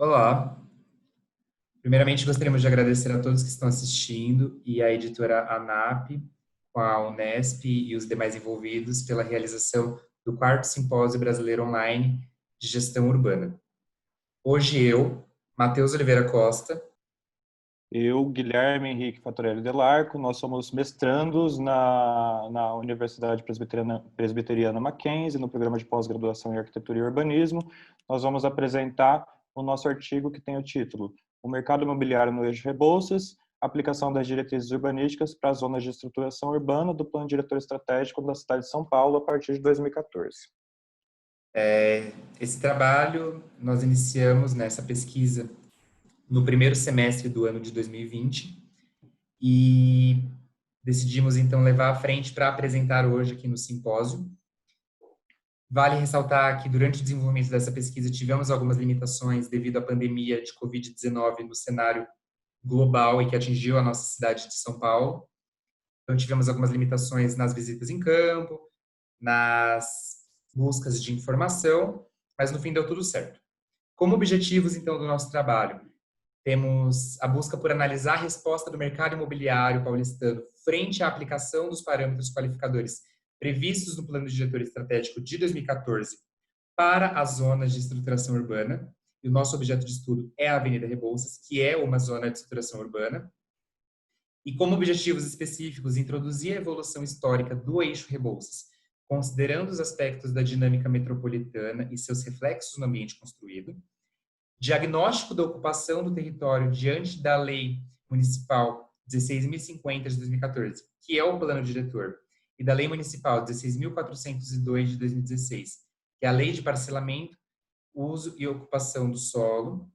Olá, primeiramente gostaríamos de agradecer a todos que estão assistindo e à editora ANAP, com a Unesp e os demais envolvidos pela realização do quarto Simpósio Brasileiro Online de Gestão Urbana. Hoje eu, Matheus Oliveira Costa, Eu, Guilherme Henrique Fatorelli Delarco, nós somos mestrandos na Universidade Presbiteriana Mackenzie, no programa de pós-graduação em Arquitetura e Urbanismo. Nós vamos apresentar o nosso artigo que tem o título O Mercado Imobiliário no Eixo Rebouças, aplicação das diretrizes urbanísticas para as zonas de estruturação urbana do Plano Diretor Estratégico da cidade de São Paulo a partir de 2014. esse trabalho nós iniciamos nessa pesquisa no primeiro semestre do ano de 2020 e decidimos então levar à frente para apresentar hoje aqui no simpósio. Vale ressaltar que durante o desenvolvimento dessa pesquisa tivemos algumas limitações devido à pandemia de Covid-19 no cenário global e que atingiu a nossa cidade de São Paulo. Então tivemos algumas limitações nas visitas em campo, nas buscas de informação, mas no fim deu tudo certo. Como objetivos então do nosso trabalho, temos a busca por analisar a resposta do mercado imobiliário paulistano frente à aplicação dos parâmetros qualificadores previstos no Plano Diretor Estratégico de 2014 para as zonas de estruturação urbana. E o nosso objeto de estudo é a Avenida Rebouças, que é uma zona de estruturação urbana. E como objetivos específicos, introduzir a evolução histórica do eixo Rebouças, considerando os aspectos da dinâmica metropolitana e seus reflexos no ambiente construído, diagnóstico da ocupação do território diante da Lei Municipal 16.050 de 2014, que é o plano diretor, e da Lei Municipal 16.402 de 2016, que é a Lei de Parcelamento, Uso e Ocupação do Solo,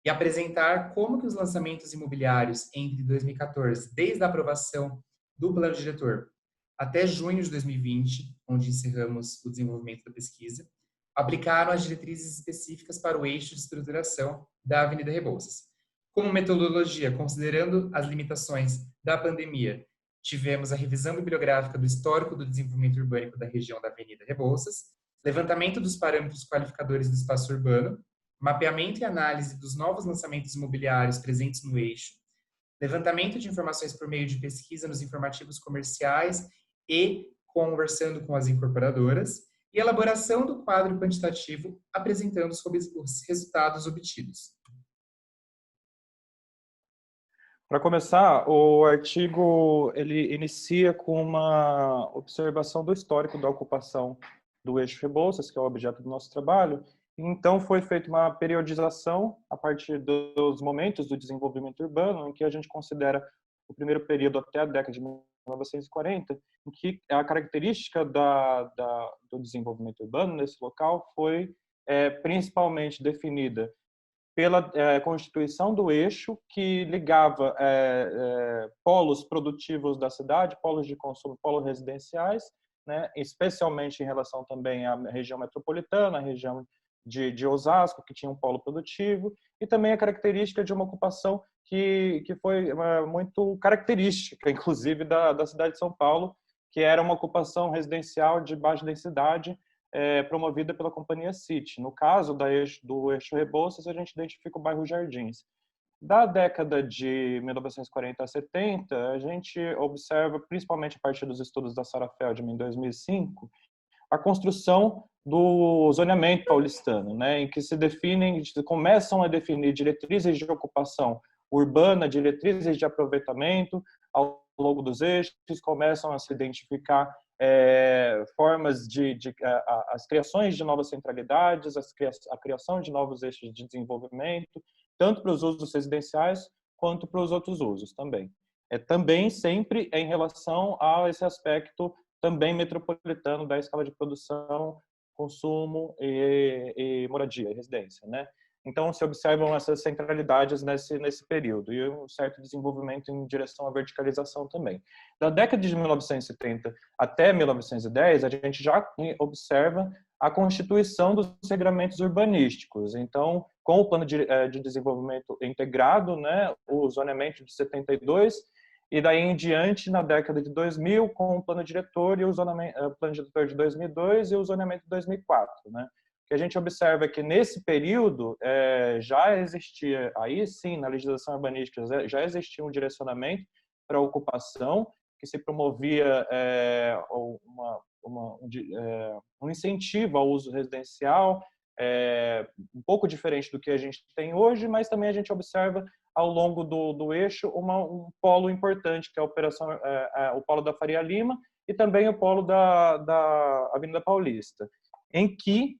e apresentar como que os lançamentos imobiliários entre 2014, desde a aprovação do plano diretor, até junho de 2020, onde encerramos o desenvolvimento da pesquisa, aplicaram as diretrizes específicas para o eixo de estruturação da Avenida Rebouças. Como metodologia, considerando as limitações da pandemia, tivemos a revisão bibliográfica do histórico do desenvolvimento urbânico da região da Avenida Rebouças, levantamento dos parâmetros qualificadores do espaço urbano, mapeamento e análise dos novos lançamentos imobiliários presentes no eixo, levantamento de informações por meio de pesquisa nos informativos comerciais e conversando com as incorporadoras, e elaboração do quadro quantitativo apresentando os resultados obtidos. Para começar, o artigo ele inicia com uma observação do histórico da ocupação do eixo Rebouças, que é o objeto do nosso trabalho. Então, foi feita uma periodização a partir dos momentos do desenvolvimento urbano, em que a gente considera o primeiro período até a década de 1940, em que a característica do desenvolvimento urbano nesse local foi principalmente definida pela constituição do eixo que ligava polos produtivos da cidade, polos de consumo, polos residenciais, né, especialmente em relação também à região metropolitana, à região de Osasco, que tinha um polo produtivo, e também a característica de uma ocupação que foi muito característica, inclusive, da cidade de São Paulo, que era uma ocupação residencial de baixa densidade, promovida pela companhia City. No caso do eixo Rebouças, a gente identifica o bairro Jardins. Da década de 1940 a 70, a gente observa, principalmente a partir dos estudos da Sarah Feldman em 2005, a construção do zoneamento paulistano, né, em que começam a definir diretrizes de ocupação urbana, diretrizes de aproveitamento ao longo dos eixos, começam a se identificar formas as criações de novas centralidades, a criação de novos eixos de desenvolvimento, tanto para os usos residenciais quanto para os outros usos também. Também sempre em relação a esse aspecto também metropolitano da escala de produção, consumo e moradia, residência, né? Então, se observam essas centralidades nesse período e um certo desenvolvimento em direção à verticalização também. Da década de 1970 até 1910, a gente já observa a constituição dos regramentos urbanísticos. Então, com o plano de desenvolvimento integrado, né, o zoneamento de 72, e daí em diante, na década de 2000, com o plano diretor e o plano diretor de 2002 e o zoneamento de 2004, né? que a gente observa é que nesse período já existia, aí sim, na legislação urbanística, já existia um direcionamento para a ocupação, que se promovia um incentivo ao uso residencial, um pouco diferente do que a gente tem hoje, mas também a gente observa ao longo do eixo um polo importante, que é a operação, o polo da Faria Lima e também o polo da Avenida Paulista, em que,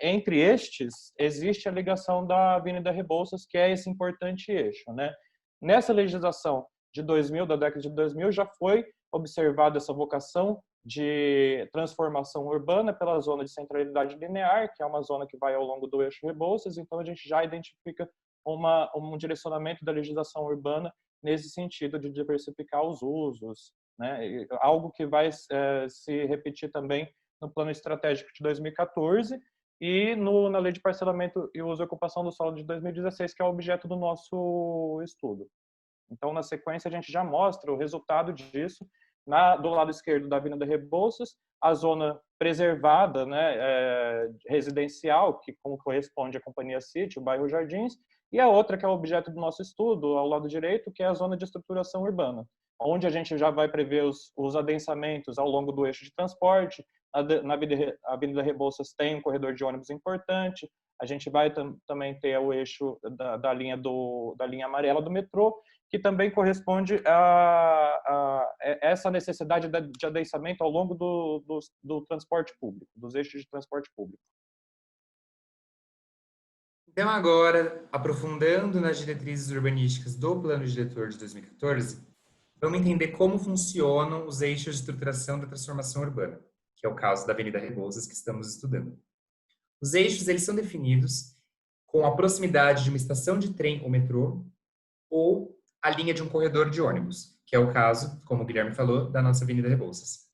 entre estes, existe a ligação da Avenida Rebouças, que é esse importante eixo, né? Nessa legislação de 2000, da década de 2000, já foi observada essa vocação de transformação urbana pela zona de centralidade linear, que é uma zona que vai ao longo do eixo Rebouças, então a gente já identifica um direcionamento da legislação urbana nesse sentido de diversificar os usos, né? Algo que vai se repetir também no Plano Estratégico de 2014 e na Lei de Parcelamento e Uso e Ocupação do Solo de 2016, que é o objeto do nosso estudo. Então, na sequência, a gente já mostra o resultado disso. Do lado esquerdo da Avenida Rebouças, a zona preservada, né, residencial, que corresponde à Companhia City, o bairro Jardins, e a outra, que é o objeto do nosso estudo, ao lado direito, que é a zona de estruturação urbana, onde a gente já vai prever os adensamentos ao longo do eixo de transporte. Na Avenida Rebouças tem um corredor de ônibus importante, a gente vai também ter o eixo da linha amarela do metrô, que também corresponde a essa necessidade de adensamento ao longo do transporte público, dos eixos de transporte público. Então, agora, aprofundando nas diretrizes urbanísticas do Plano Diretor de 2014, vamos entender como funcionam os eixos de estruturação da transformação urbana, que é o caso da Avenida Rebouças que estamos estudando. Os eixos, eles são definidos com a proximidade de uma estação de trem ou metrô ou a linha de um corredor de ônibus, que é o caso, como o Guilherme falou, da nossa Avenida Rebouças.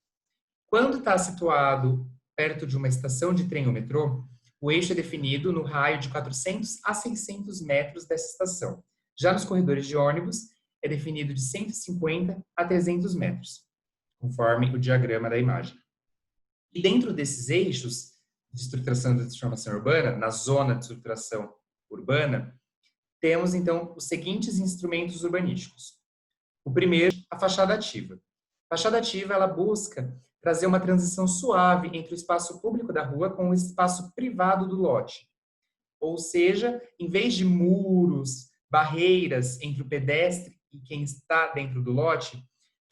Quando está situado perto de uma estação de trem ou metrô, o eixo é definido no raio de 400 a 600 metros dessa estação. Já nos corredores de ônibus, é definido de 150 a 300 metros, conforme o diagrama da imagem. E dentro desses eixos de estruturação e transformação urbana, na zona de estruturação urbana, temos, então, os seguintes instrumentos urbanísticos. O primeiro, a fachada ativa. A fachada ativa, ela busca trazer uma transição suave entre o espaço público da rua com o espaço privado do lote. Ou seja, em vez de muros, barreiras entre o pedestre e quem está dentro do lote,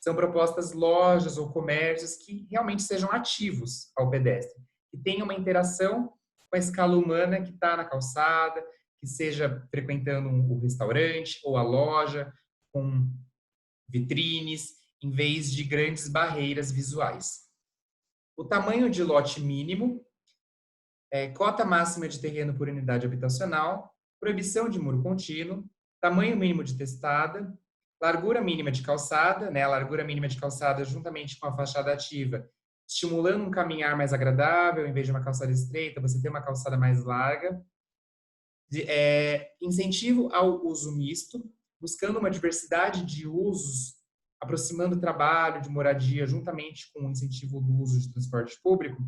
são propostas lojas ou comércios que realmente sejam ativos ao pedestre, que tenham uma interação com a escala humana que está na calçada, que seja frequentando o restaurante ou a loja, com vitrines, em vez de grandes barreiras visuais. O tamanho de lote mínimo, cota máxima de terreno por unidade habitacional, proibição de muro contínuo, tamanho mínimo de testada, largura mínima de calçada, né, a largura mínima de calçada juntamente com a fachada ativa, estimulando um caminhar mais agradável, em vez de uma calçada estreita, você ter uma calçada mais larga. Incentivo ao uso misto, buscando uma diversidade de usos, aproximando o trabalho de moradia juntamente com o incentivo do uso de transporte público.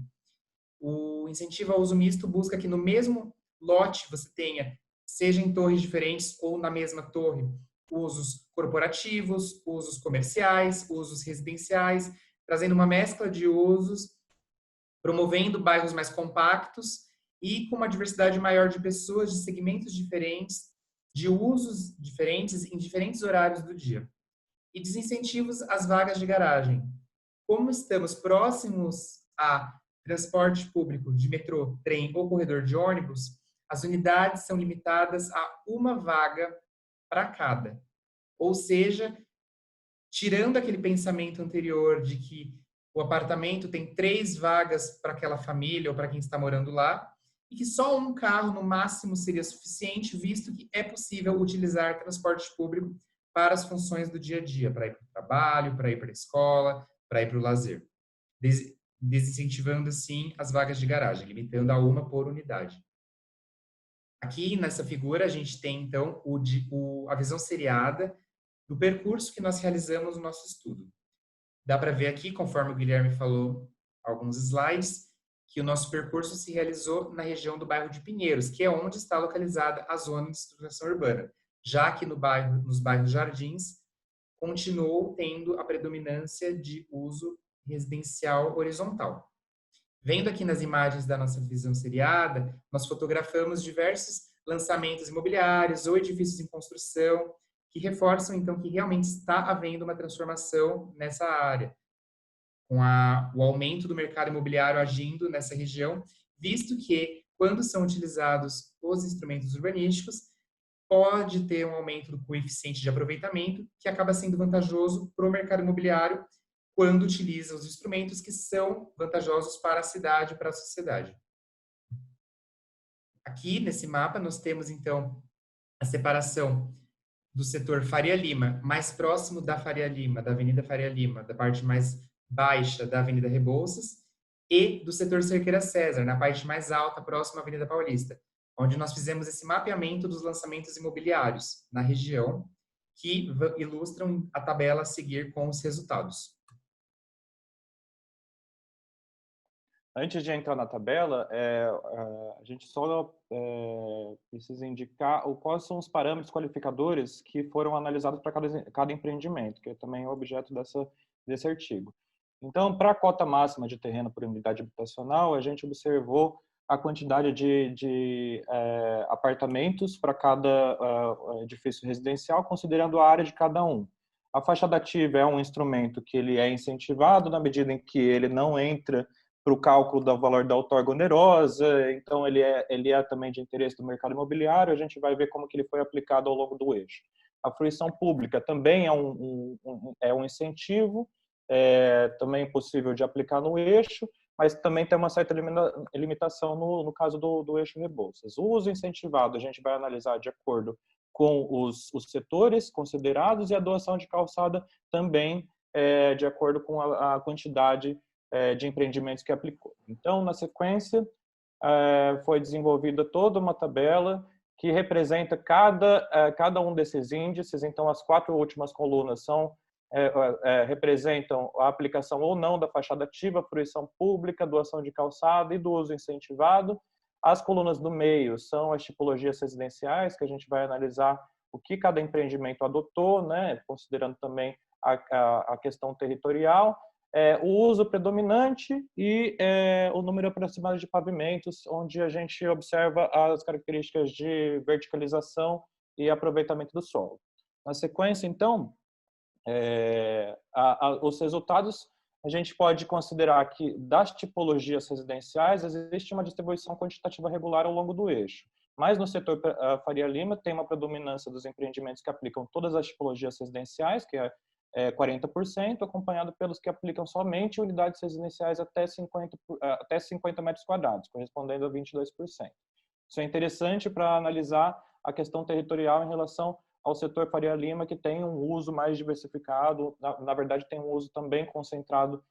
O incentivo ao uso misto busca que no mesmo lote você tenha, seja em torres diferentes ou na mesma torre, usos corporativos, usos comerciais, usos residenciais, trazendo uma mescla de usos, promovendo bairros mais compactos e com uma diversidade maior de pessoas, de segmentos diferentes, de usos diferentes em diferentes horários do dia. E desincentivos às vagas de garagem. Como estamos próximos a transporte público de metrô, trem ou corredor de ônibus, as unidades são limitadas a uma vaga para cada. Ou seja, tirando aquele pensamento anterior de que o apartamento tem 3 vagas para aquela família ou para quem está morando lá, e que só um carro no máximo seria suficiente, visto que é possível utilizar transporte público para as funções do dia a dia, para ir para o trabalho, para ir para a escola, para ir para o lazer. Desincentivando, assim, as vagas de garagem, limitando a uma por unidade. Aqui, nessa figura, a gente tem, então, a visão seriada do percurso que nós realizamos no nosso estudo. Dá para ver aqui, conforme o Guilherme falou alguns slides, que o nosso percurso se realizou na região do bairro de Pinheiros, que é onde está localizada a zona de estruturação urbana, já que nos bairros Jardins continuou tendo a predominância de uso residencial horizontal. Vendo aqui nas imagens da nossa visão seriada, nós fotografamos diversos lançamentos imobiliários ou edifícios em construção que reforçam, então, que realmente está havendo uma transformação nessa área, com o aumento do mercado imobiliário agindo nessa região, visto que, quando são utilizados os instrumentos urbanísticos, pode ter um aumento do coeficiente de aproveitamento, que acaba sendo vantajoso para o mercado imobiliário quando utiliza os instrumentos que são vantajosos para a cidade e para a sociedade. Aqui, nesse mapa, nós temos, então, a separação do setor Faria Lima, mais próximo da Faria Lima, da Avenida Faria Lima, da parte mais baixa da Avenida Rebouças, e do setor Cerqueira César, na parte mais alta, próxima à Avenida Paulista, onde nós fizemos esse mapeamento dos lançamentos imobiliários na região, que ilustram a tabela a seguir com os resultados. Antes de entrar na tabela, a gente só precisa indicar quais são os parâmetros qualificadores que foram analisados para cada empreendimento, que é também o objeto desse artigo. Então, para a cota máxima de terreno por unidade habitacional, a gente observou a quantidade de apartamentos para cada edifício residencial, considerando a área de cada um. A fachada ativa é um instrumento que ele é incentivado na medida em que ele não entra para o cálculo do valor da outorga onerosa, então ele é também de interesse do mercado imobiliário, a gente vai ver como que ele foi aplicado ao longo do eixo. A fruição pública também é um incentivo, também possível de aplicar no eixo, mas também tem uma certa limitação no caso do eixo Rebouças. O uso incentivado a gente vai analisar de acordo com os setores considerados, e a doação de calçada também de acordo com a quantidade de empreendimentos que aplicou. Então, na sequência, foi desenvolvida toda uma tabela que representa cada um desses índices. Então, as 4 últimas colunas representam a aplicação ou não da fachada ativa, fruição pública, doação de calçada e do uso incentivado. As colunas do meio são as tipologias residenciais, que a gente vai analisar o que cada empreendimento adotou, né, considerando também a questão territorial. O uso predominante e o número aproximado de pavimentos, onde a gente observa as características de verticalização e aproveitamento do solo. Na sequência, então, os resultados, a gente pode considerar que das tipologias residenciais existe uma distribuição quantitativa regular ao longo do eixo. Mas no setor Faria Lima tem uma predominância dos empreendimentos que aplicam todas as tipologias residenciais, que é 40%, acompanhado pelos que aplicam somente unidades residenciais até 50 metros quadrados, correspondendo a 22%. Isso é interessante para analisar a questão territorial em relação ao setor Faria Lima, que tem um uso mais diversificado, na verdade tem um uso também concentrado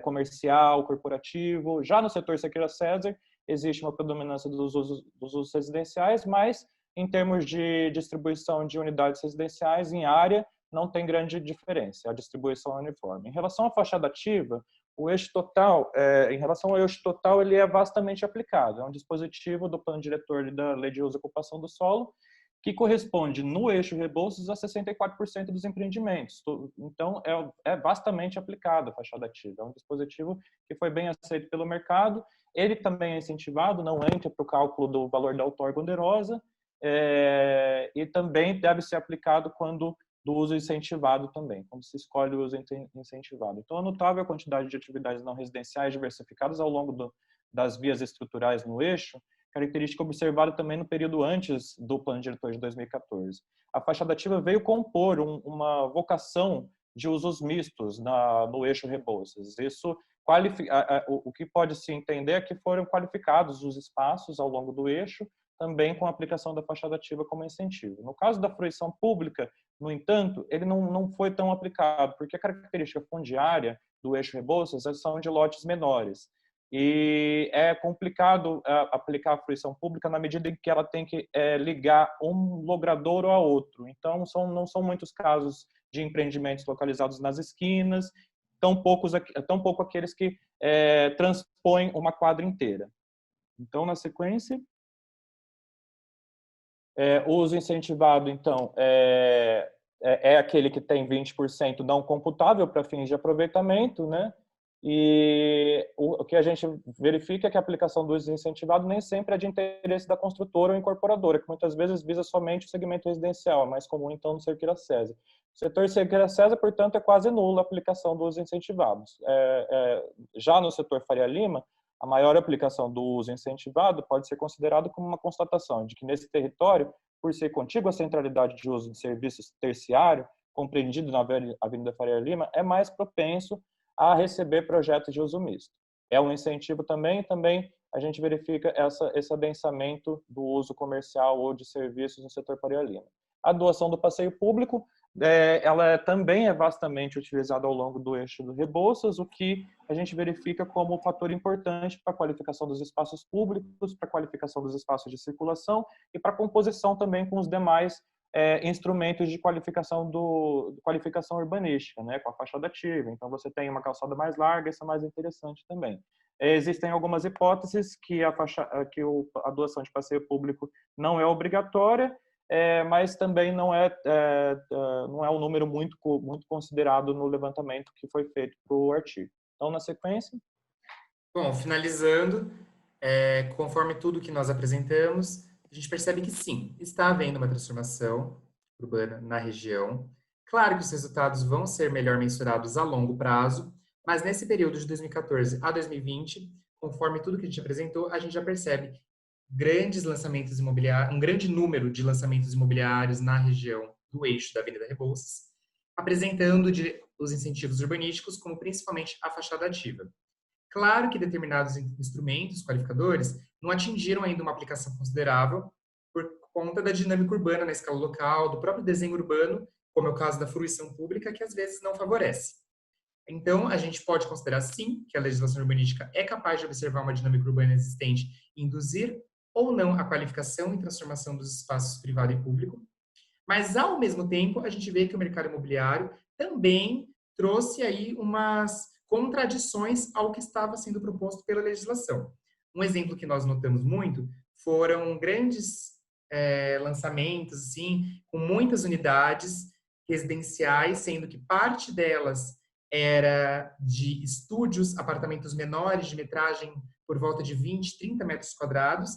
comercial, corporativo. Já no setor Cerqueira César, existe uma predominância dos usos residenciais, mas em termos de distribuição de unidades residenciais em área, não tem grande diferença, a distribuição é uniforme. Em relação à fachada ativa, o eixo total, em relação ao eixo total, ele é vastamente aplicado. É um dispositivo do plano diretor da Lei de Uso e Ocupação do Solo, que corresponde no eixo Rebouças a 64% dos empreendimentos. Então, é vastamente aplicado a fachada ativa. É um dispositivo que foi bem aceito pelo mercado. Ele também é incentivado, não entra para o cálculo do valor da outorga onerosa, e também deve ser aplicado quando do uso incentivado também, quando se escolhe o uso incentivado. Então, é notável a quantidade de atividades não residenciais diversificadas ao longo das vias estruturais no eixo, característica observada também no período antes do Plano Diretor de 2014. A fachada ativa veio compor uma vocação de usos mistos no eixo Rebouças. Isso o que pode se entender é que foram qualificados os espaços ao longo do eixo, também com a aplicação da fachada ativa como incentivo. No caso da fruição pública, no entanto, ele não foi tão aplicado, porque a característica fundiária do eixo Rebouças são de lotes menores. E é complicado aplicar a fruição pública na medida em que ela tem que ligar um logradouro a outro. Então, não são muitos casos de empreendimentos localizados nas esquinas, tão pouco aqueles que transpõem uma quadra inteira. Então, na sequência, o uso incentivado, então, é aquele que tem 20% não computável para fins de aproveitamento, né? E o que a gente verifica é que a aplicação do uso incentivado nem sempre é de interesse da construtora ou incorporadora, que muitas vezes visa somente o segmento residencial, é mais comum, então, no Cerqueira César. O setor Cerqueira César, portanto, é quase nula a aplicação dos incentivados. Já no setor Faria Lima, a maior aplicação do uso incentivado pode ser considerado como uma constatação de que, nesse território, por ser contígua à centralidade de uso de serviços terciário, compreendido na Avenida Faria Lima, é mais propenso a receber projetos de uso misto. É um incentivo também a gente verifica esse adensamento do uso comercial ou de serviços no setor Faria Lima. A doação do passeio público, ela também é vastamente utilizada ao longo do eixo do Rebouças, o que a gente verifica como um fator importante para a qualificação dos espaços públicos, para a qualificação dos espaços de circulação e para a composição também com os demais instrumentos de qualificação urbanística, né, com a fachada ativa. Então, você tem uma calçada mais larga, isso é mais interessante também. Existem algumas hipóteses que a doação de passeio público não é obrigatória, mas também não é um número muito considerado no levantamento que foi feito para o artigo. Então, na sequência... Bom, finalizando, conforme tudo que nós apresentamos, a gente percebe que sim, está havendo uma transformação urbana na região. Claro que os resultados vão ser melhor mensurados a longo prazo, mas nesse período de 2014 a 2020, conforme tudo que a gente apresentou, a gente já percebe grandes lançamentos imobiliários, um grande número de lançamentos imobiliários na região do eixo da Avenida Rebouças, apresentando os incentivos urbanísticos como principalmente a fachada ativa. Claro que determinados instrumentos qualificadores não atingiram ainda uma aplicação considerável por conta da dinâmica urbana na escala local, do próprio desenho urbano, como é o caso da fruição pública, que às vezes não favorece. Então, a gente pode considerar, sim, que a legislação urbanística é capaz de observar uma dinâmica urbana existente e induzir ou não a qualificação e transformação dos espaços privado e público, mas, ao mesmo tempo, a gente vê que o mercado imobiliário também trouxe aí umas contradições ao que estava sendo proposto pela legislação. Um exemplo que nós notamos muito foram grandes lançamentos, assim, com muitas unidades residenciais, sendo que parte delas era de estúdios, apartamentos menores de metragem por volta de 20, 30 metros quadrados,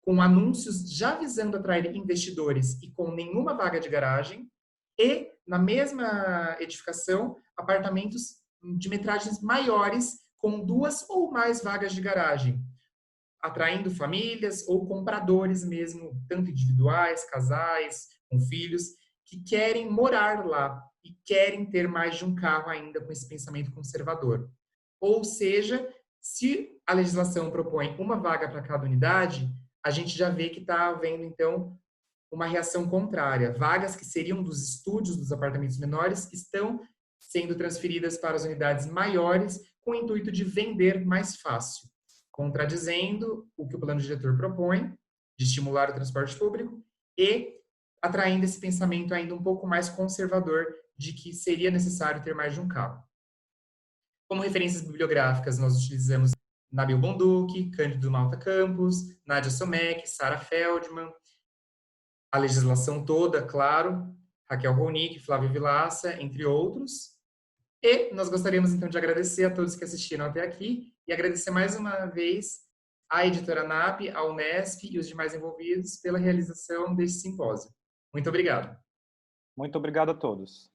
com anúncios já visando atrair investidores e com nenhuma vaga de garagem, e, na mesma edificação, apartamentos de metragens maiores, com 2 ou mais vagas de garagem, atraindo famílias ou compradores mesmo, tanto individuais, casais, com filhos, que querem morar lá e querem ter mais de um carro ainda com esse pensamento conservador. Ou seja, se a legislação propõe uma vaga para cada unidade, a gente já vê que está havendo, então, uma reação contrária. Vagas que seriam dos estúdios dos apartamentos menores estão sendo transferidas para as unidades maiores com o intuito de vender mais fácil, contradizendo o que o plano diretor propõe, de estimular o transporte público, e atraindo esse pensamento ainda um pouco mais conservador de que seria necessário ter mais de um carro. Como referências bibliográficas, nós utilizamos Nabil Bonduque, Cândido Malta Campos, Nádia Somek, Sara Feldman, a legislação toda, claro, Raquel Ronick, Flávio Vilaça, entre outros. E nós gostaríamos, então, de agradecer a todos que assistiram até aqui e agradecer mais uma vez à editora NAP, à Unesp e os demais envolvidos pela realização deste simpósio. Muito obrigado. Muito obrigado a todos.